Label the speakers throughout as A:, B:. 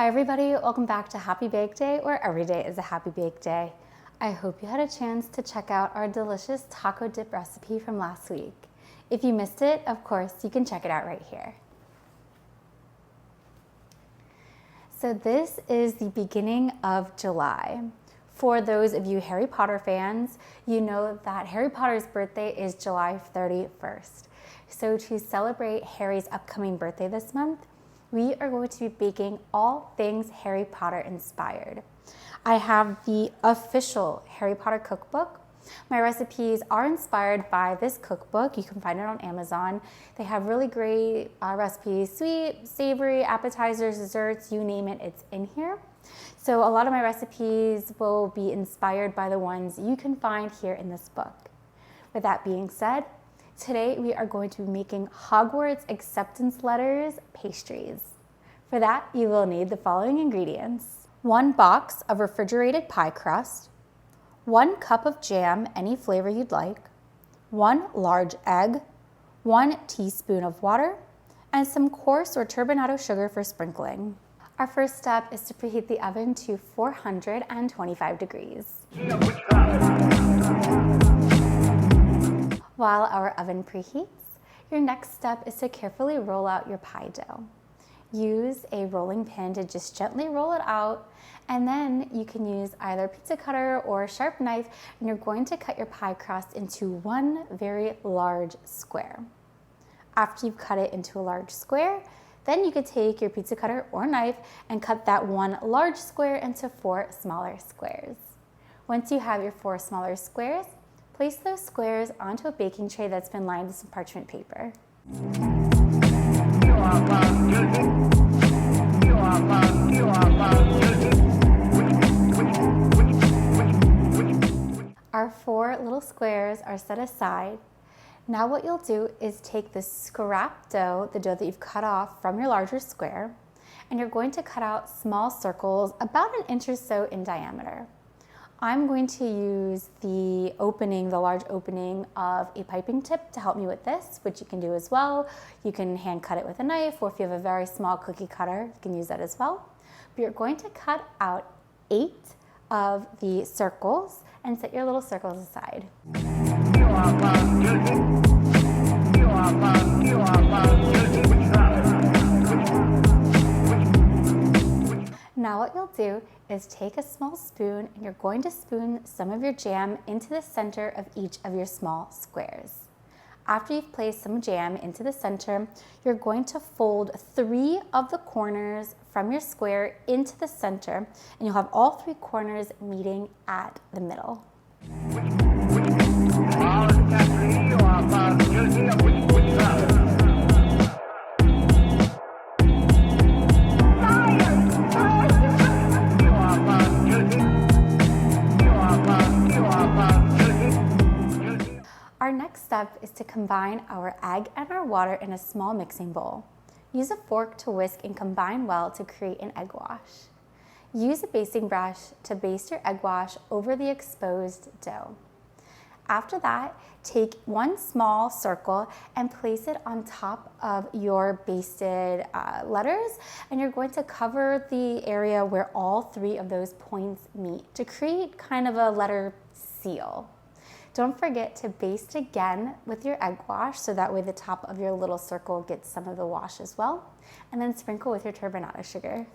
A: Hi everybody, welcome back to Happy Bake Day, where every day is a happy bake day. I hope you had a chance to check out our delicious taco dip recipe from last week. If you missed it, of course, you can check it out right here. So this is the beginning of July. For those of you Harry Potter fans, you know that Harry Potter's birthday is July 31st. So to celebrate Harry's upcoming birthday this month, we are going to be baking all things Harry Potter inspired. I have the official Harry Potter Cookbook. My recipes are inspired by this cookbook. You can find it on Amazon. They have really great recipes, sweet, savory, appetizers, desserts, you name it, it's in here. So a lot of my recipes will be inspired by the ones you can find here in this book. With that being said, today we are going to be making Hogwarts acceptance letters pastries. For that, you will need the following ingredients: 1 box of refrigerated pie crust, 1 cup of jam, any flavor you'd like, 1 large egg, 1 teaspoon of water, and some coarse or turbinado sugar for sprinkling. Our first step is to preheat the oven to 425 degrees. While our oven preheats, your next step is to carefully roll out your pie dough. Use a rolling pin to just gently roll it out, and then you can use either a pizza cutter or a sharp knife, and you're going to cut your pie crust into one very large square. After you've cut it into a large square, then you could take your pizza cutter or knife and cut that one large square into 4 smaller squares. Once you have your 4 smaller squares, place those squares onto a baking tray that's been lined with some parchment paper. Our 4 little squares are set aside. Now what you'll do is take the scrap dough, the dough that you've cut off from your larger square, and you're going to cut out small circles about 1 inch or so in diameter. I'm going to use the large opening of a piping tip to help me with this, which you can do as well. You can hand cut it with a knife, or if you have a very small cookie cutter, you can use that as well. But you're going to cut out 8 of the circles and set your little circles aside. Now what you'll do is take a small spoon, and you're going to spoon some of your jam into the center of each of your small squares. After you've placed some jam into the center, you're going to fold 3 of the corners from your square into the center, and you'll have all 3 corners meeting at the middle. Our next step is to combine our egg and our water in a small mixing bowl. Use a fork to whisk and combine well to create an egg wash. Use a basting brush to baste your egg wash over the exposed dough. After that, take 1 small circle and place it on top of your basted letters, and you're going to cover the area where all 3 of those points meet to create kind of a letter seal. Don't forget to baste again with your egg wash, so that way the top of your little circle gets some of the wash as well, and then sprinkle with your turbinado sugar.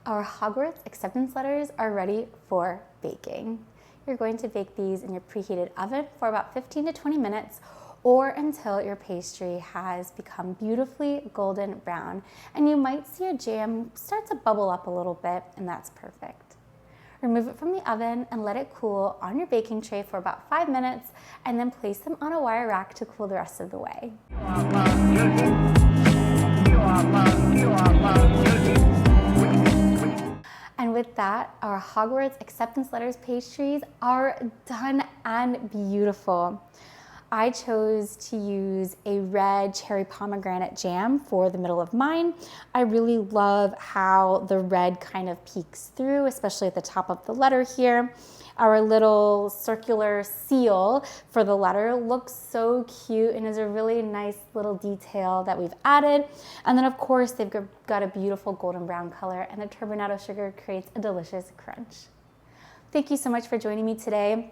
A: Our Hogwarts acceptance letters are ready for baking. You're going to bake these in your preheated oven for about 15 to 20 minutes, or until your pastry has become beautifully golden brown, and you might see your jam start to bubble up a little bit, and that's perfect. Remove it from the oven and let it cool on your baking tray for about 5 minutes, and then place them on a wire rack to cool the rest of the way. And with that, that, our Hogwarts acceptance letters pastries are done and beautiful. I chose to use a red cherry pomegranate jam for the middle of mine. I really love how the red kind of peeks through, especially at the top of the letter here. Our little circular seal for the letter looks so cute and is a really nice little detail that we've added. And then of course they've got a beautiful golden brown color, and the turbinado sugar creates a delicious crunch. Thank you so much for joining me today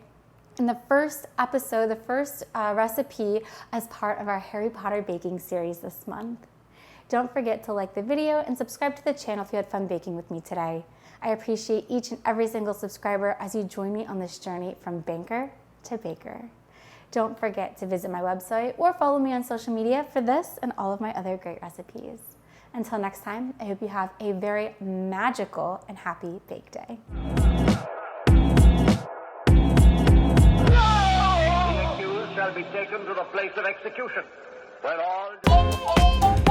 A: in the first episode, the first recipe as part of our Harry Potter baking series this month. Don't forget to like the video and subscribe to the channel if you had fun baking with me today. I appreciate each and every single subscriber as you join me on this journey from banker to baker. Don't forget to visit my website or follow me on social media for this and all of my other great recipes. Until next time, I hope you have a very magical and happy bake day.
B: Shall be taken to the place of execution, where all